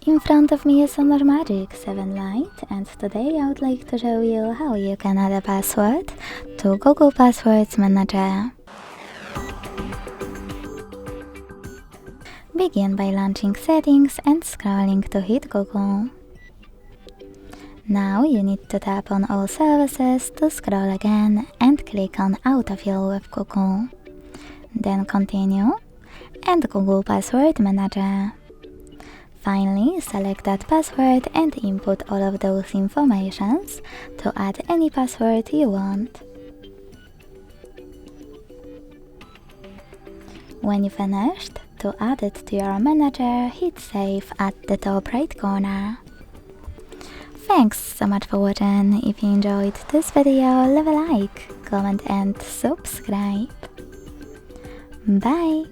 In front of me is Honor Magic 7 Lite, and today I would like to show you how you can add a password to Google Passwords Manager. Begin by launching Settings and scrolling to hit Google. Now you need to tap on All Services to scroll again and click on Autofill with Google. Then continue and Google Password Manager. Finally, select that password and input all of those informations to add any password you want. When you finished, to add it to your manager, hit Save at the top right corner. Thanks so much for watching. If you enjoyed this video, leave a like, comment and subscribe. Bye!